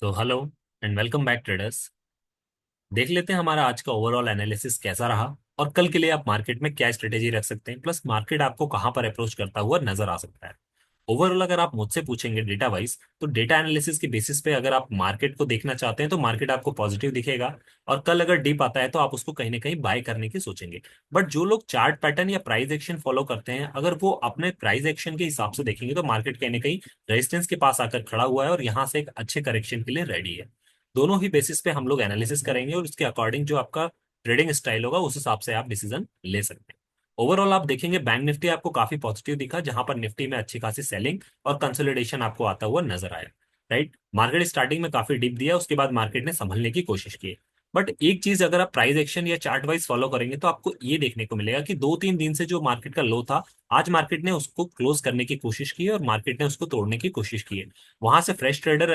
So hello and welcome back traders. देख लेते हैं हमारा आज का ओवरऑल एनालिसिस कैसा रहा और कल के लिए आप मार्केट में क्या स्ट्रेटेजी रख सकते हैं, प्लस मार्केट आपको कहां पर अप्रोच करता हुआ नजर आ सकता है। ओवरऑल अगर आप मुझसे पूछेंगे डेटा वाइज, तो डेटा एनालिसिस के बेसिस पे अगर आप मार्केट को देखना चाहते हैं तो मार्केट आपको पॉजिटिव दिखेगा। और कल अगर डिप आता है तो आप उसको कहीं ना कहीं बाय करने की सोचेंगे। बट जो लोग चार्ट पैटर्न या प्राइस एक्शन फॉलो करते हैं, अगर वो अपने प्राइस एक्शन के हिसाब से देखेंगे तो मार्केट कहीं ना कहीं रेजिस्टेंस के पास आकर खड़ा हुआ है और यहाँ से एक अच्छे करेक्शन के लिए रेडी है। दोनों ही बेसिस पे हम लोग एनालिसिस करेंगे और उसके अकॉर्डिंग जो आपका ट्रेडिंग स्टाइल होगा उस हिसाब से आप डिसीजन ले सकते हैं। ओवरऑल आप देखेंगे बैंक निफ्टी आपको काफी पॉजिटिव दिखा, जहां पर निफ्टी में अच्छी खासी सेलिंग और कंसोलिडेशन आपको आता हुआ नजर आया। राइट, मार्केट स्टार्टिंग में काफी डिप दिया, उसके बाद मार्केट ने संभलने की कोशिश की। बट एक चीज अगर आप प्राइस एक्शन या चार्ट वाइज फॉलो करेंगे तो आपको ये देखने को मिलेगा कि 2-3 दिन से जो मार्केट का लो था, आज मार्केट ने उसको क्लोज करने की कोशिश की है और मार्केट ने उसको तोड़ने की कोशिश की है। वहां से फ्रेश ट्रेडर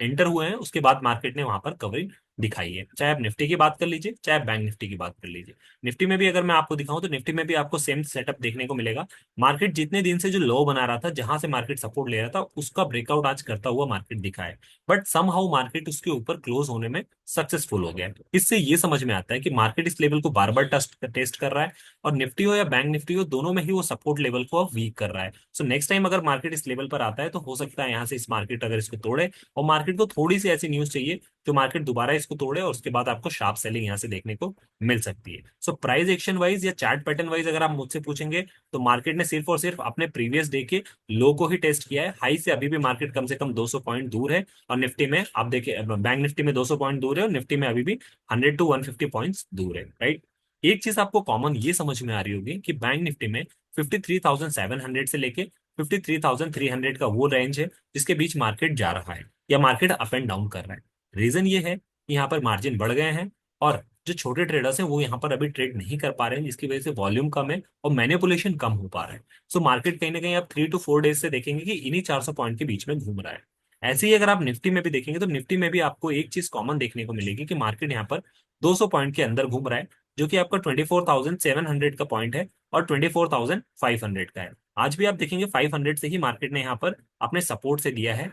एंटर हुए हैं, उसके बाद मार्केट ने वहां पर कवरिंग दिखाई है। चाहे आप निफ्टी की बात कर लीजिए, चाहे आप बैंक निफ्टी की बात कर लीजिए। निफ्टी में भी अगर मैं आपको दिखाऊं तो निफ्टी में भी आपको सेम सेटअप देखने को मिलेगा। मार्केट जितने दिन से जो लो बना रहा था, जहां से मार्केट सपोर्ट ले रहा था, उसका ब्रेकआउट आज करता हुआ मार्केट दिखा है। बट समहाउ मार्केट उसके ऊपर क्लोज होने में सक्सेसफुल हो गया है। इससे ये समझ में आता है कि मार्केट इस लेवल को बार बार टेस्ट कर रहा है और निफ्टी हो या बैंक निफ्टी हो, दोनों में ही वो सपोर्ट लेवल को अब वीक कर रहा है। सो नेक्स्ट टाइम अगर मार्केट इस लेवल पर आता है तो हो सकता है यहाँ से इस मार्केट अगर इसको तोड़े, और मार्केट को थोड़ी सी ऐसी न्यूज चाहिए जो मार्केट दोबारा इसको तोड़े और उसके बाद आपको शार्प सेलिंग यहाँ से देखने को मिल सकती है। सो प्राइस एक्शन वाइज या चार्ट पैटर्न वाइज अगर आप मुझसे पूछेंगे तो मार्केट ने सिर्फ और सिर्फ अपने प्रीवियस डे के लो को ही टेस्ट किया है। हाई से अभी भी मार्केट कम से कम 200 पॉइंट दूर है। और निफ्टी में आप देखिए, बैंक निफ्टी में 200 पॉइंट दूर है और निफ्टी में अभी भी 100 to 150 पॉइंट्स दूर है। राइट, एक चीज आपको कॉमन ये समझ में आ रही होगी कि बैंक निफ्टी में 53,700 से लेके 53,300 का वो रेंज है जिसके बीच मार्केट जा रहा है या मार्केट अप एंड डाउन कर रहा है। रीजन ये है कि यहाँ पर मार्जिन बढ़ गए हैं और जो छोटे ट्रेडर्स हैं वो यहाँ पर अभी ट्रेड नहीं कर पा रहे हैं, जिसकी वजह से वॉल्यूम कम है और मैनिपुलेशन कम हो पा रहा है। सो मार्केट कहीं ना कहीं आप 3 to 4 डेज से देखेंगे कि इन्हीं 400 पॉइंट के बीच में घूम रहा है। ऐसे ही अगर आप निफ्टी में भी देखेंगे तो निफ्टी में भी आपको एक चीज कॉमन देखने को मिलेगी कि मार्केट यहाँ पर 200 पॉइंट के अंदर घूम रहा है, जो कि आपका 24,700 का पॉइंट है और 24,500 का है। आज भी आप देखेंगे 500 से ही मार्केट ने यहाँ पर अपने सपोर्ट से दिया है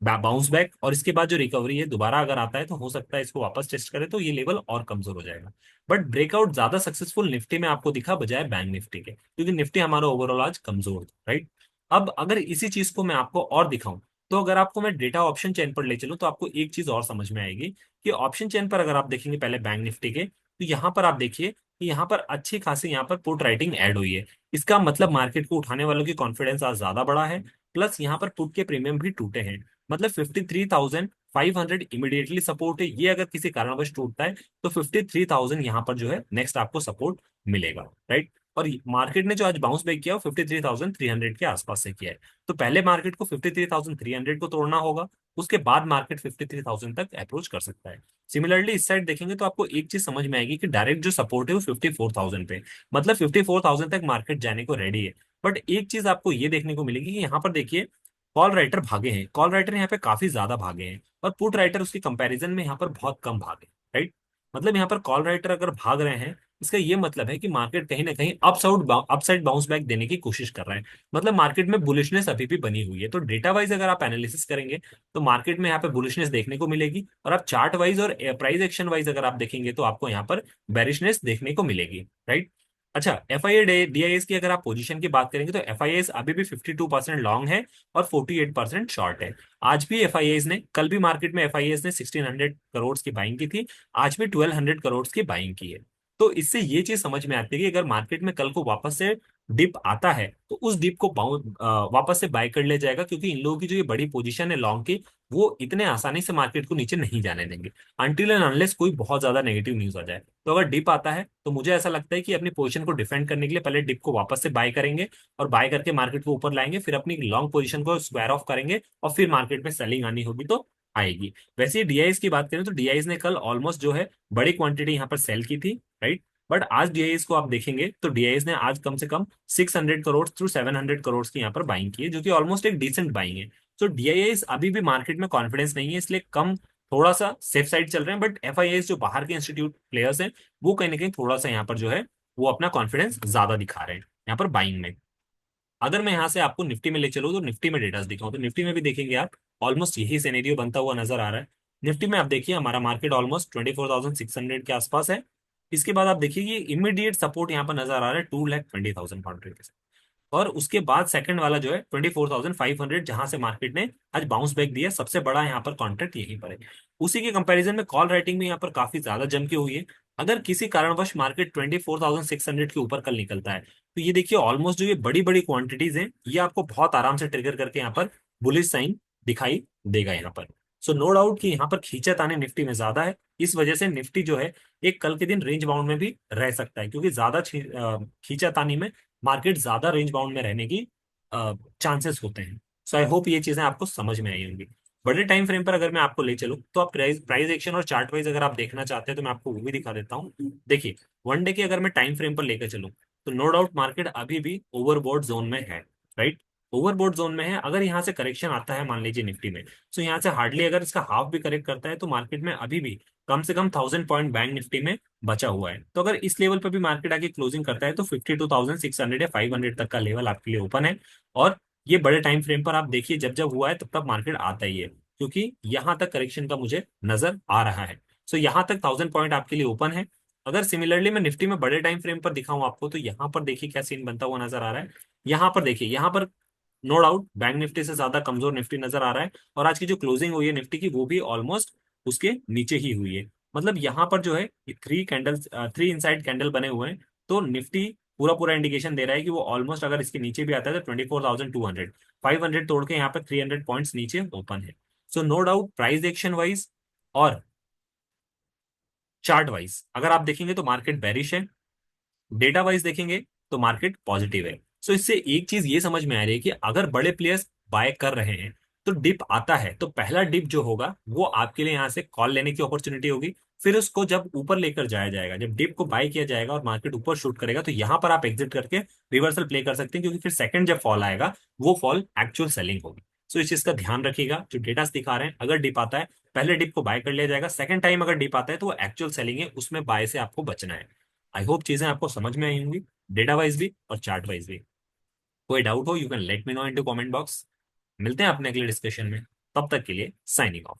बाउंस बैक, और इसके बाद जो रिकवरी है दोबारा अगर आता है तो हो सकता है इसको वापस टेस्ट करे तो ये लेवल और कमजोर हो जाएगा। बट ब्रेकआउट ज्यादा सक्सेसफुल निफ्टी में आपको दिखा बजाय बैंक निफ्टी के, क्योंकि निफ्टी हमारा ओवरऑल आज कमजोर था। राइट, अब अगर इसी चीज को मैं आपको और दिखाऊं, तो अगर आपको मैं डेटा ऑप्शन चेन पर ले चलूं तो आपको एक चीज और समझ में आएगी कि ऑप्शन चेन पर अगर आप देखेंगे पहले बैंक निफ्टी के, तो यहाँ पर आप देखिए कि यहाँ पर अच्छी खासी यहाँ पर पुट राइटिंग ऐड हुई है। इसका मतलब मार्केट को उठाने वालों की कॉन्फिडेंस आज ज्यादा बढ़ा है। प्लस यहाँ पर पुट के प्रीमियम भी टूटे हैं। मतलब 53,500 इमीडिएटली सपोर्ट है, ये अगर किसी कारणवश टूटता है तो 53,000 यहाँ पर जो है नेक्स्ट आपको सपोर्ट मिलेगा। राइट, और मार्केट ने जो आज बाउंस बैक किया वो 53,300 के आसपास से किया है। तो पहले मार्केट को 53,300 को तोड़ना होगा, उसके बाद मार्केट 53,000 तक अप्रोच कर सकता है। सिमिलरली इस साइड देखेंगे तो आपको एक चीज समझ में आएगी कि डायरेक्ट जो सपोर्ट है वो 54,000 पे, मतलब 54,000 तक मार्केट जाने को रेडी है। बट एक चीज आपको ये देखने को मिलेगी कि यहाँ पर देखिए कॉल राइटर भागे हैं, कॉल राइटर यहाँ पे काफी ज्यादा भागे हैं और पुट राइटर उसके कंपैरिजन में यहाँ पर बहुत कम भागे। राइट, मतलब यहाँ पर कॉल राइटर अगर भाग रहे हैं, इसका ये मतलब है कि मार्केट कहीं ना कहीं अपसाइड बाउंस बैक देने की कोशिश कर रहा है। मतलब मार्केट में बुलिशनेस अभी भी बनी हुई है। तो डेटा वाइज अगर आप एनालिसिस करेंगे तो मार्केट में यहाँ पे बुलिशनेस देखने को मिलेगी, और आप चार्ट वाइज और प्राइस एक्शन वाइज अगर आप देखेंगे तो आपको यहाँ पर बेरिशनेस देखने को मिलेगी। राइट, अच्छा, एफ आई ए डीआईएस की अगर आप पोजीशन की बात करेंगे तो एफ आई अभी भी 52% लॉन्ग है और 48% शॉर्ट है। आज भी एफ आई ने, कल भी मार्केट में एफ आई ने 1,600 करोड़ की बाइंग की थी, आज भी 1,200 करोड़ की बाइंग की है। तो इससे ये चीज समझ में आती है कि अगर मार्केट में कल को वापस से डिप आता है तो उस डिप को वापस से बाय कर लिया जाएगा, क्योंकि इन लोगों की जो ये बड़ी पोजीशन है लॉन्ग की, वो इतने आसानी से मार्केट को नीचे नहीं जाने देंगे अनटिल एंड अनलेस कोई बहुत ज्यादा नेगेटिव न्यूज आ जाए। तो अगर डिप आता है तो मुझे ऐसा लगता है कि अपनी पोजीशन को डिफेंड करने के लिए पहले डिप को वापस से बाय करेंगे और बाय करके मार्केट को ऊपर लाएंगे, फिर अपनी लॉन्ग पोजीशन को स्क्वायर ऑफ करेंगे और फिर मार्केट में सेलिंग आनी होगी तो आएगी। वैसे ही डीआईएस की बात करें तो डीआईएस ने कल ऑलमोस्ट जो है बड़ी क्वांटिटी यहाँ पर सेल की थी। राइट, बट आज डीआईएस को आप देखेंगे तो डीआईएस ने आज कम से कम 600 करोड़ थ्रू 700 करोड़ की यहाँ पर बाइंग की है, जो कि ऑलमोस्ट एक डिसेंट बाइंग है। तो डीआईएस अभी भी मार्केट में कॉन्फिडेंस नहीं है, इसलिए कम थोड़ा सा सेफ साइड चल रहे हैं। बट एफआईआई जो बाहर के इंस्टीट्यूट प्लेयर्स हैं, वो कहीं ना कहीं थोड़ा सा यहाँ पर जो है वो अपना कॉन्फिडेंस ज्यादा दिखा रहे हैं यहाँ पर बाइंग में। अगर मैं यहाँ से आपको निफ्टी में ले चलूँ तो निफ्टी में डेटा दिखाऊं तो निफ्टी में भी देखेंगे आप ऑलमोस्ट यही सिनेरियो बनता हुआ नजर आ रहा है। निफ्टी में आप देखिए हमारा मार्केट ऑलमोस्ट 24,600 के आसपास है। इसके बाद आप देखिए कि इमीडिएट सपोर्ट यहाँ पर नजर आ रहा है 2,20,000 काउंटर के साथ। और उसके बाद सेकंड वाला जो है 24,500, जहां से मार्केट ने आज बाउंस बैक दिया, सबसे बड़ा यहाँ पर कॉन्ट्रैक्ट यहीं पर है। उसी के कंपैरिजन में कॉल राइटिंग भी यहाँ पर काफी ज्यादा जम के हुई है। अगर किसी कारणवश मार्केट 24,600 के ऊपर कल निकलता है तो ये देखिए ऑलमोस्ट जो ये बड़ी बड़ी क्वांटिटीज हैं ये आपको बहुत आराम से ट्रिगर करके यहाँ पर बुलिश साइन दिखाई देगा यहाँ पर। सो नो डाउट कि यहाँ पर खींचातानी निफ्टी में ज्यादा है। इस वजह से निफ्टी जो है एक कल के दिन रेंज बाउंड में भी रह सकता है, क्योंकि ज्यादा खींचातानी में मार्केट ज्यादा रेंज बाउंड में रहने की चांसेस होते हैं। सो आई होप ये चीजें आपको समझ में आई होंगी। बड़े टाइम फ्रेम पर अगर मैं आपको ले चलूं तो आप प्राइस प्राइस एक्शन और चार्ट वाइज अगर आप देखना चाहते हैं तो मैं आपको वो भी दिखा देता हूँ। देखिए वन डे की अगर मैं टाइम फ्रेम पर लेकर चलूं तो नो डाउट मार्केट अभी भी ओवरबॉट जोन में है। राइट, ओवरबॉट जोन में है। अगर यहाँ से करेक्शन आता है मान लीजिए निफ्टी में, तो यहाँ से हार्डली अगर इसका हाफ भी करेक्ट करता है तो मार्केट में अभी भी कम से कम 1,000 पॉइंट बैंक निफ्टी में बचा हुआ है। तो अगर इस लेवल पर भी मार्केट आके क्लोजिंग करता है तो 52,600 या 500 तक का लेवल आपके लिए ओपन है। और ये बड़े टाइम फ्रेम पर आप देखिए जब जब हुआ है तब तक मार्केट आता ही है, क्योंकि यहां तक करेक्शन का मुझे नजर आ रहा है। सो यहाँ तक 1,000 पॉइंट आपके लिए ओपन है। अगर सिमिलरली मैं निफ्टी में बड़े टाइम फ्रेम पर दिखाऊं आपको तो यहाँ पर देखिए क्या सीन बनता हुआ नजर आ रहा है। यहाँ पर देखिए, यहाँ पर नो डाउट बैंक निफ्टी से ज्यादा कमजोर निफ्टी नजर आ रहा है। और आज की जो क्लोजिंग हुई है निफ्टी की वो भी ऑलमोस्ट उसके नीचे ही हुई है। मतलब यहाँ पर जो है three candles, three inside candle बने हुए हैं। तो निफ्टी पूरा पूरा इंडिकेशन दे रहा है कि वो ऑलमोस्ट अगर इसके नीचे भी आता है तो 24,200, 500 तोड़ के यहाँ पे 300 पॉइंट्स नीचे ओपन है। So no doubt price action wise और चार्ट वाइज अगर आप देखेंगे तो मार्केट बेरिश है। डेटा वाइज देखेंगे तो मार्केट पॉजिटिव है। सो इससे एक चीज ये समझ में आ रही है कि अगर बड़े प्लेयर्स बाय कर रहे हैं तो डिप आता है तो पहला डिप जो होगा वो आपके लिए यहाँ से कॉल लेने की अपॉर्चुनिटी होगी। फिर उसको जब ऊपर लेकर जाया जाएगा, जब डिप को बाय किया जाएगा और मार्केट ऊपर शूट करेगा तो यहाँ पर आप एग्जिट करके रिवर्सल प्ले कर सकते हैं, क्योंकि फिर सेकंड जब फॉल आएगा वो फॉल एक्चुअल सेलिंग होगी। सो इस चीज का ध्यान रखिएगा। जो डेटा दिखा रहे हैं अगर डिप आता है पहले डिप को बाय कर लिया जाएगा, सेकंड टाइम अगर डिप आता है तो वो एक्चुअल सेलिंग है, उसमें बाय से आपको बचना है। आई होप चीजें आपको समझ में आई होंगी, डेटा वाइज भी और चार्ट वाइज भी। कोई डाउट हो you can let me know into comment box. मिलते हैं अपने अगले डिस्कशन में, तब तक के लिए साइनिंग ऑफ।